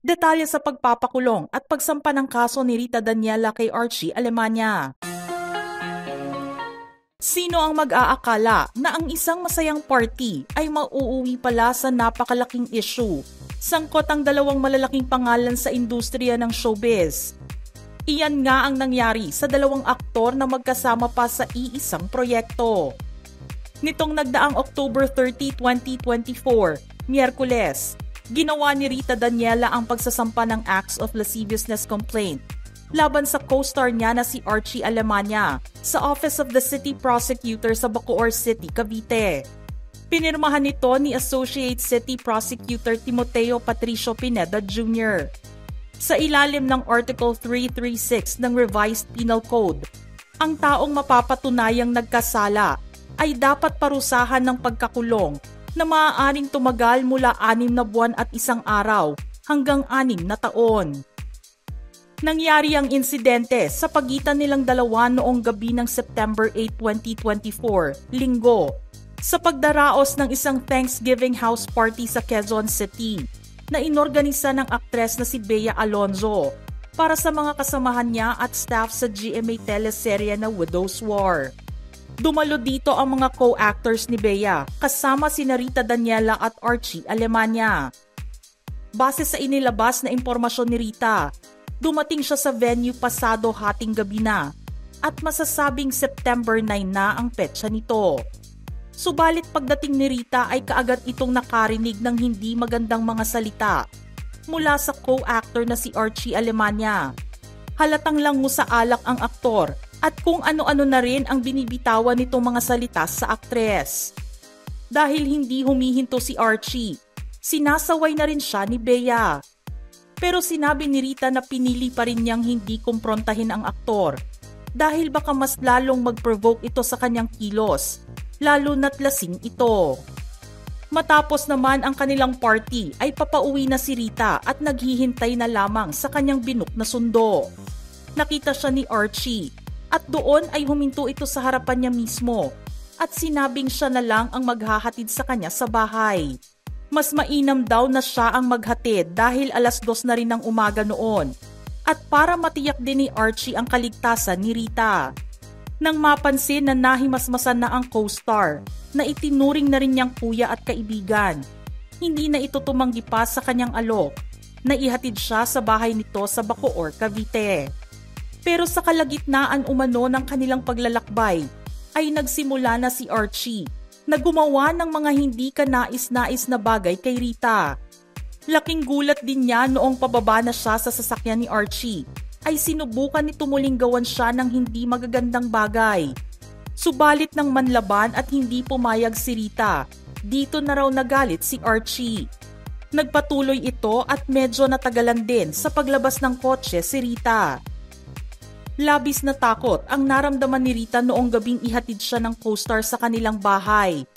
Detalye sa pagpapakulong at pagsampa ng kaso ni Rita Daniela kay Archie Alemania. Sino ang mag-aakala na ang isang masayang party ay mauuwi pala sa napakalaking issue? Sangkot ang dalawang malalaking pangalan sa industriya ng showbiz. Iyan nga ang nangyari sa dalawang aktor na magkasama pa sa iisang proyekto. Nitong nagdaang October 30, 2024, Miyerkules, ginawa ni Rita Daniela ang pagsasampa ng acts of lasciviousness complaint laban sa co-star niya na si Archie Alemania sa Office of the City Prosecutor sa Bacoor City, Cavite. Pinirmahan nito ni Associate City Prosecutor Timoteo Patricio Pineda Jr. Sa ilalim ng Article 336 ng Revised Penal Code, ang taong mapapatunayang nagkasala ay dapat parusahan ng pagkakulong na maaaring tumagal mula 6 na buwan at 1 araw hanggang 6 na taon. Nangyari ang insidente sa pagitan nilang dalawa noong gabi ng September 8, 2024, Linggo, sa pagdaraos ng isang Thanksgiving house party sa Quezon City na inorganisa ng aktres na si Bea Alonzo para sa mga kasamahan niya at staff sa GMA teleserye na Widow's War. Dumalo dito ang mga co-actors ni Bea kasama sina Rita Daniela at Archie Alemania. Base sa inilabas na impormasyon ni Rita, dumating siya sa venue pasado hating gabi na at masasabing September 9 na ang petsa nito. Subalit pagdating ni Rita ay kaagad itong nakarinig ng hindi magandang mga salita mula sa co-actor na si Archie Alemania. Halatang lango sa alak ang aktor at kung ano-ano na rin ang binibitawan nitong mga salita sa aktres. Dahil hindi humihinto si Archie, sinasaway na rin siya ni Bea. Pero sinabi ni Rita na pinili pa rin niyang hindi kumprontahin ang aktor dahil baka mas lalong mag-provoke ito sa kanyang kilos, lalo na't lasing ito. Matapos naman ang kanilang party ay papauwi na si Rita at naghihintay na lamang sa kanyang binook na sundo. Nakita siya ni Archie at doon ay huminto ito sa harapan niya mismo at sinabing siya na lang ang maghahatid sa kanya sa bahay. Mas mainam daw na siya ang maghatid dahil 2:00 na rin ng umaga noon at para matiyak din ni Archie ang kaligtasan ni Rita. Nang mapansin na nahimasmasan na ang co-star na itinuring na rin niyang kuya at kaibigan, hindi na ito tumanggi pa sa kanyang alok na ihatid siya sa bahay nito sa Bacoor, Cavite. Pero sa kalagitnaan umano ng kanilang paglalakbay ay nagsimula na si Archie na gumawa ng mga hindi kanais-nais na bagay kay Rita. Laking gulat din niya noong pababa na siya sa sasakyan ni Archie ay sinubukan nito muling gawan siya ng hindi magagandang bagay. Subalit ng manlaban at hindi pumayag si Rita, dito na raw nagalit si Archie. Nagpatuloy ito at medyo natagalan din sa paglabas ng kotse si Rita. Labis na takot ang naramdaman ni Rita noong gabing ihatid siya ng co-star sa kanilang bahay.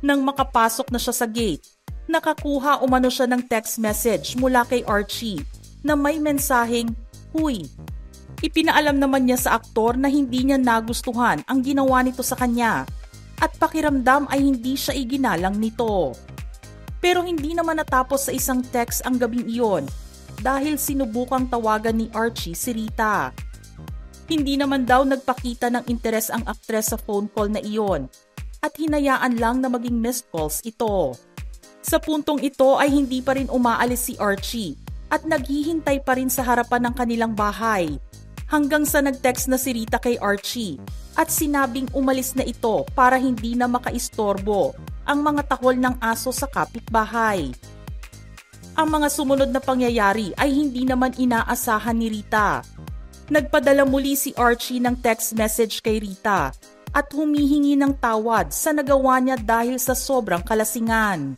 Nang makapasok na siya sa gate, nakakuha umano siya ng text message mula kay Archie na may mensaheng, "Huy." Ipinaalam naman niya sa aktor na hindi niya nagustuhan ang ginawa nito sa kanya at pakiramdam ay hindi siya iginalang nito. Pero hindi naman natapos sa isang text ang gabing iyon dahil sinubukang tawagan ni Archie si Rita. Hindi naman daw nagpakita ng interes ang aktres sa phone call na iyon at hinayaan lang na maging missed calls ito. Sa puntong ito ay hindi pa rin umaalis si Archie at naghihintay pa rin sa harapan ng kanilang bahay hanggang sa nag-text na si Rita kay Archie at sinabing umalis na ito para hindi na makaistorbo ang mga tahol ng aso sa kapitbahay. Ang mga sumunod na pangyayari ay hindi naman inaasahan ni Rita. Nagpadala muli si Archie ng text message kay Rita at humihingi ng tawad sa nagawa niya dahil sa sobrang kalasingan.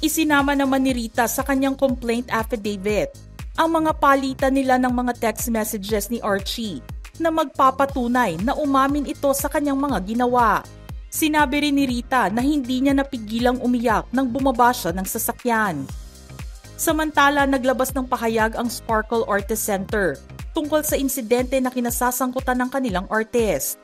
Isinama naman ni Rita sa kanyang complaint affidavit ang mga palitan nila ng mga text messages ni Archie na magpapatunay na umamin ito sa kanyang mga ginawa. Sinabi rin ni Rita na hindi niya napigilang umiyak nang bumaba siya ng sasakyan. Samantala, naglabas ng pahayag ang Sparkle Artist Center tungkol sa insidente na kinasasangkutan ng kanilang artist.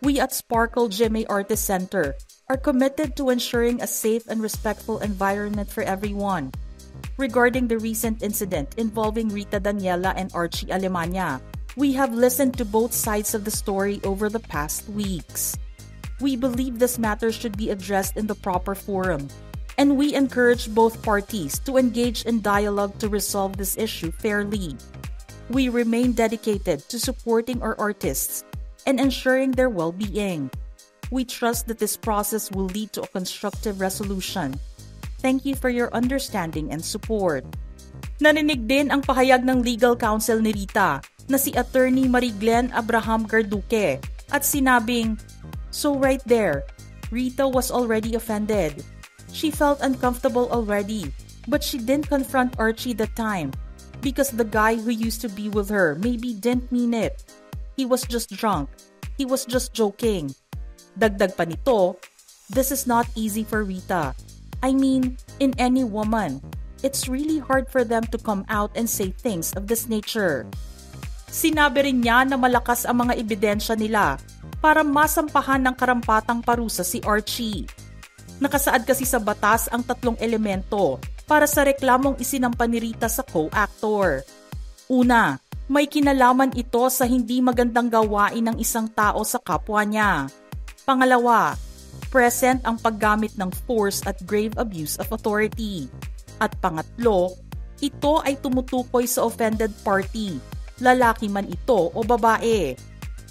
"We at Sparkle GMA Artist Center are committed to ensuring a safe and respectful environment for everyone. Regarding the recent incident involving Rita Daniela and Archie Alemania, we have listened to both sides of the story over the past weeks. We believe this matter should be addressed in the proper forum, and we encourage both parties to engage in dialogue to resolve this issue fairly. We remain dedicated to supporting our artists and ensuring their well-being. We trust that this process will lead to a constructive resolution. Thank you for your understanding and support. Narinig din ang pahayag ng legal counsel ni Rita na si Attorney Mariglen Abraham Garduque at sinabing, "So right there, Rita was already offended. She felt uncomfortable already, but she didn't confront Archie that time because the guy who used to be with her maybe didn't mean it. He was just drunk. He was just joking." Dagdag pa nito, "This is not easy for Rita. I mean, in any woman, it's really hard for them to come out and say things of this nature." Sinabi rin niya na malakas ang mga ebidensya nila para masampahan ng karampatang parusa si Archie. Nakasaad kasi sa batas ang 3 elemento para sa reklamong isinampa ni Rita sa co-actor. Una, may kinalaman ito sa hindi magandang gawain ng isang tao sa kapwa niya. Pangalawa, present ang paggamit ng force at grave abuse of authority. At pangatlo, ito ay tumutukoy sa offended party, lalaki man ito o babae.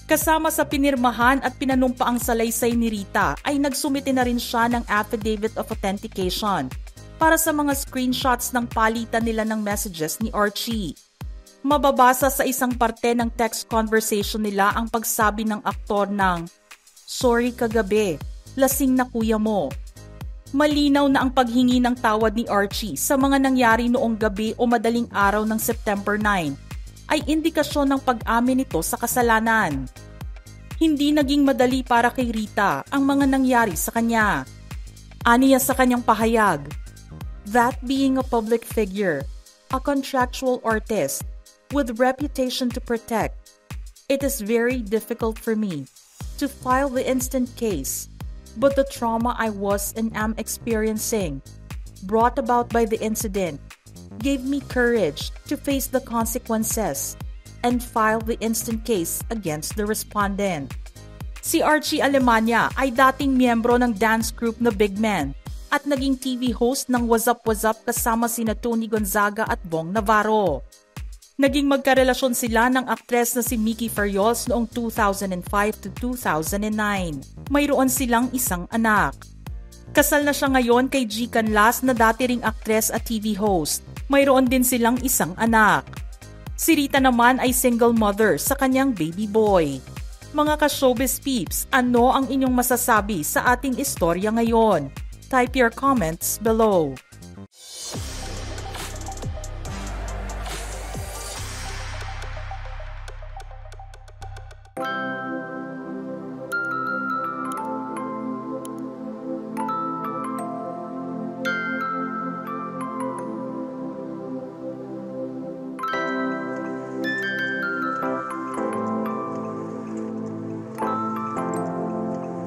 Kasama sa pinirmahan at pinanumpaang salaysay ni Rita ay nagsumite na rin siya ng affidavit of authentication para sa mga screenshots ng palitan nila ng messages ni Archie. Mababasa sa isang parte ng text conversation nila ang pagsabi ng aktor ng, "Sorry kagabi, lasing na kuya mo." Malinaw na ang paghingi ng tawad ni Archie sa mga nangyari noong gabi o madaling araw ng September 9 ay indikasyon ng pag-amin nito sa kasalanan. Hindi naging madali para kay Rita ang mga nangyari sa kanya. Aniya sa kanyang pahayag, "That being a public figure, a contractual artist, with reputation to protect, it is very difficult for me to file the instant case, but the trauma I was and am experiencing, brought about by the incident, gave me courage to face the consequences and file the instant case against the respondent." Si Archie Alemania ay dating miyembro ng dance group na Big Man at naging TV host ng What's Up kasama sina Tony Gonzaga at Bong Navarro. Naging magkarelasyon sila ng aktres na si Mickey Farriols noong 2005 to 2009. Mayroon silang isang anak. Kasal na siya ngayon kay G. Canlas na dati ring aktres at TV host. Mayroon din silang isang anak. Si Rita naman ay single mother sa kanyang baby boy. Mga ka-showbiz peeps, ano ang inyong masasabi sa ating istorya ngayon? Type your comments below.